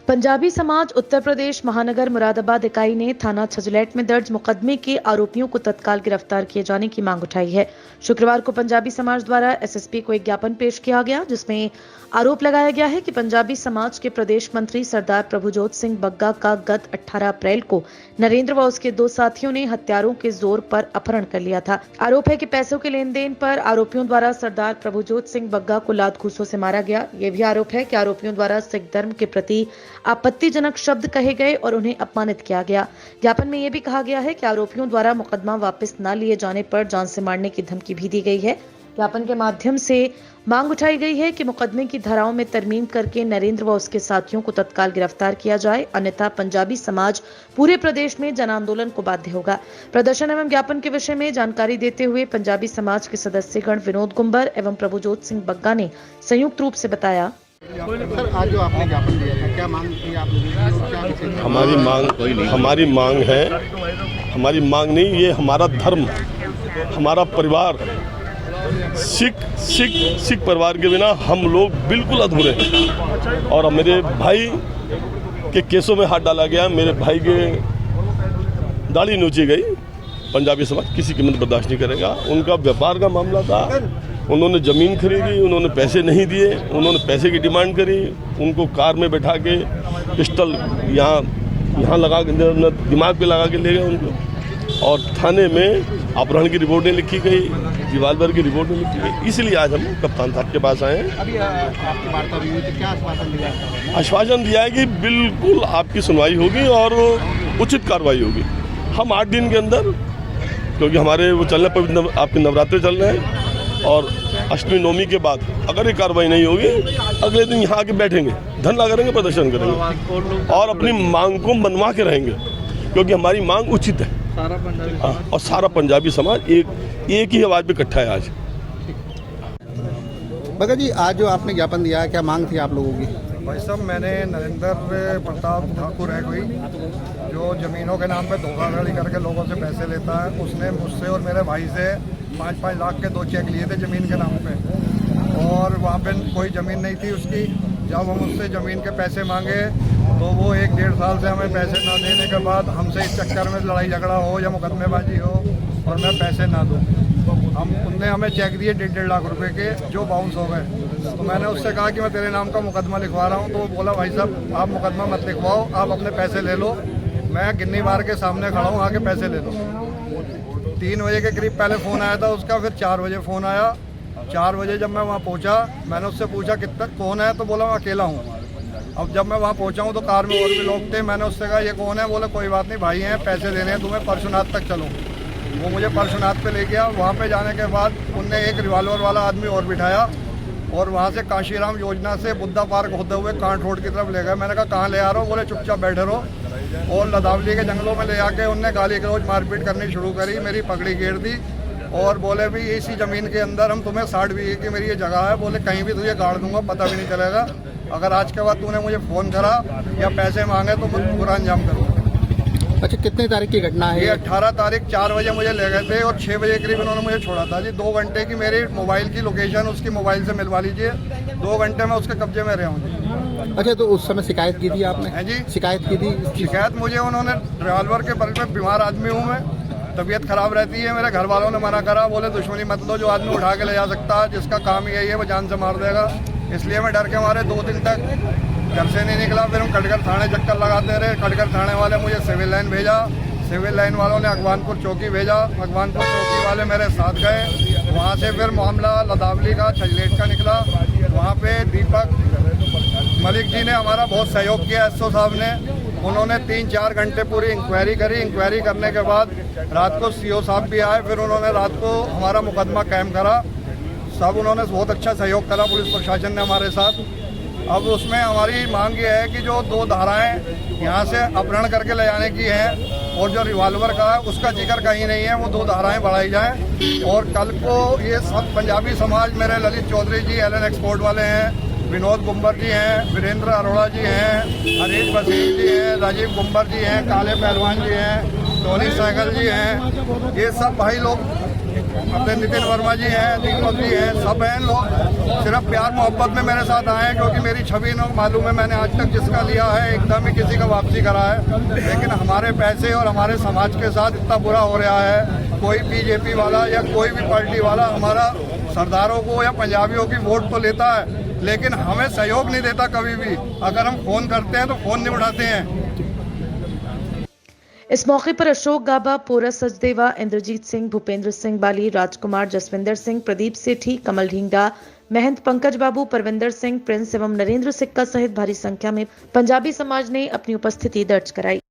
पंजाबी समाज उत्तर प्रदेश महानगर मुरादाबाद इकाई ने थाना छजलैट में दर्ज मुकदमे के आरोपियों को तत्काल गिरफ्तार किए जाने की मांग उठाई है। शुक्रवार को पंजाबी समाज द्वारा एसएसपी को एक ज्ञापन पेश किया गया, जिसमें आरोप लगाया गया है कि पंजाबी समाज के प्रदेश मंत्री सरदार प्रभुजोत सिंह बग्गा का गत 18 अप्रैल को नरेंद्र व उसके दो साथियों ने हत्यारों के जोर पर अपहरण कर लिया था। आरोप है कि पैसों के लेन देन पर आरोपियों द्वारा सरदार प्रभुजोत सिंह बग्गा को लात घूंसों से मारा गया। ये भी आरोप है कि आरोपियों द्वारा सिख धर्म के प्रति आपत्तिजनक शब्द कहे गए और उन्हें अपमानित किया गया। ज्ञापन में यह भी कहा गया है कि आरोपियों द्वारा मुकदमा वापस न लिए जाने पर जान से मारने की धमकी भी दी गई है। ज्ञापन के माध्यम से मांग उठाई गई है कि मुकदमे की धाराओं में तरमीम करके नरेंद्र व उसके साथियों को तत्काल गिरफ्तार किया जाए, अन्यथा पंजाबी समाज पूरे प्रदेश में जन आंदोलन को बाध्य होगा। प्रदर्शन एवं ज्ञापन के विषय में जानकारी देते हुए पंजाबी समाज के सदस्यगण विनोद गुंबर एवं प्रभुजोत सिंह बग्गा ने संयुक्त रूप से बताया। सर, आज जो आपने ज्ञापन दिया था, क्या मांग थी आप लोगों की? हमारी मांग नहीं, ये हमारा धर्म, हमारा परिवार, सिख परिवार के बिना हम लोग बिल्कुल अधूरे हैं। और मेरे भाई के केसों में हाथ डाला गया, मेरे भाई के दाढ़ी नोची गई। पंजाबी समाज किसी कीमत बर्दाश्त नहीं करेगा। उनका व्यापार का मामला था, उन्होंने ज़मीन खरीदी, उन्होंने पैसे नहीं दिए, उन्होंने पैसे की डिमांड करी, उनको कार में बैठा के पिस्टल यहाँ लगा के दिमाग पे लगा के ले गए उनको, और थाने में अपहरण की रिपोर्टें लिखी गई, रिवाल्वर की रिपोर्टें लिखी गई। इसलिए आज हम कप्तान साहब के पास आए हैं। अभी आपकी वार्ता हुई थी, क्या आश्वासन दिया? आश्वासन दिया है कि बिल्कुल आपकी सुनवाई होगी और उचित कार्रवाई होगी। हम 8 दिन के अंदर, क्योंकि हमारे वो चल रहे हैं, आपके नवरात्रे चल रहे हैं, और अष्टमी नवमी के बाद अगर ये कार्रवाई नहीं होगी, अगले दिन यहाँ आके बैठेंगे, धरना करेंगे, प्रदर्शन करेंगे और अपनी मांग को मनवा के रहेंगे, क्योंकि हमारी मांग उचित है। और सारा पंजाबी समाज एक ही आवाज़ पे इकट्ठा है आज। बग्गा जी, आज जो आपने ज्ञापन दिया है, क्या मांग थी आप लोगों की? भाई साहब, मैंने नरेंद्र प्रताप ठाकुर है कोई, जो ज़मीनों के नाम पे धोखाधड़ी करके लोगों से पैसे लेता है, उसने मुझसे और मेरे भाई से 5-5 लाख के 2 चेक लिए थे ज़मीन के नाम पे, और वहाँ पे कोई ज़मीन नहीं थी उसकी। जब हम उससे ज़मीन के पैसे मांगे तो वो 1-1.5 साल से हमें पैसे ना देने के बाद हमसे इस चक्कर में लड़ाई झगड़ा हो या मुकदमेबाजी हो और मैं पैसे ना दूँ। उनने हमें चेक दिए 1.5 लाख रुपए के, जो बाउंस हो गए। तो मैंने उससे कहा कि मैं तेरे नाम का मुकदमा लिखवा रहा हूँ, तो वो बोला भाई साहब आप मुकदमा मत लिखवाओ, आप अपने पैसे ले लो, मैं गिन्नी मार के सामने खड़ा हूँ, आके पैसे ले लो। 3 बजे के करीब पहले फ़ोन आया था उसका, फिर 4 बजे फ़ोन आया। 4 बजे जब मैं वहाँ पहुँचा, मैंने उससे पूछा कितना कौन है, तो बोला मैं अकेला हूँ। अब जब मैं वहाँ पहुँचा हूँ तो कार में और भी लोग थे। मैंने उससे कहा ये कौन है, बोला कोई बात नहीं भाई हैं, पैसे देने हैं तुम्हें, परशुनाथ तक चलो। वो मुझे परशुनाथ पे ले गया। वहाँ पे जाने के बाद उनने एक रिवाल्वर वाला आदमी और बिठाया और वहाँ से काशीराम योजना से बुद्धा पार्क होते हुए कांट रोड की तरफ ले गए। मैंने कहा कहाँ ले आ रहे हो, बोले चुपचाप बैठे रहो। और लदावली के जंगलों में ले आके उनने गाली गलौज मारपीट करनी शुरू करी, मेरी पगड़ी घेर दी और बोले भी इसी ज़मीन के अंदर हम तुम्हें 60 बीघे की मेरी ये जगह है, बोले कहीं भी तुझे गाड़ दूंगा, पता भी नहीं चलेगा। अगर आज के बाद तूने मुझे फ़ोन करा या पैसे मांगे तो मैं पूरा अंजाम करूँगा। अच्छा, कितने तारीख की घटना है ये 18 तारीख 4 बजे मुझे ले गए थे और 6 बजे करीब इन्होंने मुझे छोड़ा था जी। 2 घंटे की मेरी मोबाइल की लोकेशन उसकी मोबाइल से मिलवा लीजिए, 2 घंटे में उसके कब्जे में रहा हूँ। अच्छा, तो उस समय शिकायत की थी आपने? है जी, शिकायत की थी। शिकायत मुझे उन्होंने रिवाल्वर के बल में, बीमार आदमी हूँ मैं, तबीयत खराब रहती है, मेरे घर वालों ने मना करा, बोले दुश्मनी मत लो, जो आदमी उठा के ले जा सकता है, जिसका काम यही है वो जान से मार देगा। इसलिए मैं डर के मारे 2 दिन तक घर से नहीं निकला। फिर हम कटघर थाने चक्कर लगाते रहे। कटघर थाने वाले मुझे सिविल लाइन भेजा, सिविल लाइन वालों ने अगवानपुर चौकी भेजा, अगवानपुर चौकी वाले मेरे साथ गए। वहाँ से फिर मामला लदावली का छजलेट का निकला। वहाँ पे दीपक मलिक जी ने हमारा बहुत सहयोग किया, एसओ साहब ने। उन्होंने 3-4 घंटे पूरी इंक्वायरी करी। इंक्वायरी करने के बाद रात को सीओ साहब भी आए, फिर उन्होंने रात को हमारा मुकदमा कायम करा। सब उन्होंने बहुत अच्छा सहयोग करा, पुलिस प्रशासन ने हमारे साथ। अब उसमें हमारी मांग ये है कि जो 2 धाराएं यहाँ से अपहरण करके ले जाने की हैं और जो रिवाल्वर का है उसका जिक्र कहीं नहीं है, वो 2 धाराएं बढ़ाई जाएं। और कल को ये सब पंजाबी समाज, मेरे ललित चौधरी जी एलन एक्सपोर्ट वाले हैं, विनोद गुंबर जी हैं, वीरेंद्र अरोड़ा जी हैं, हरीश बसीर जी हैं, राजीव गुंबर जी हैं, काले पहलवान जी हैं, टोनी सहगल जी हैं, ये सब भाई लोग अपने नितिन वर्मा जी हैं, दीपक जी हैं, सब हैं लोग सिर्फ प्यार मोहब्बत में मेरे साथ आए हैं, क्योंकि मेरी छवि इन्हें मालूम है मैंने आज तक जिसका लिया है एकदम ही किसी का वापसी करा है। लेकिन हमारे पैसे और हमारे समाज के साथ इतना बुरा हो रहा है, कोई बीजेपी वाला या कोई भी पार्टी वाला हमारा सरदारों को या पंजाबियों की वोट तो लेता है, लेकिन हमें सहयोग नहीं देता कभी भी। अगर हम फोन करते हैं तो फोन नहीं उठाते हैं। इस मौके पर अशोक गाबा, पोरस सचदेवा, इंद्रजीत सिंह, भूपेंद्र सिंह बाली, राजकुमार, जसविंदर सिंह, प्रदीप सेठी, कमल ढींगडा, महंत पंकज बाबू, परविंदर सिंह, प्रिंस एवं नरेंद्र सिक्का सहित भारी संख्या में पंजाबी समाज ने अपनी उपस्थिति दर्ज कराई।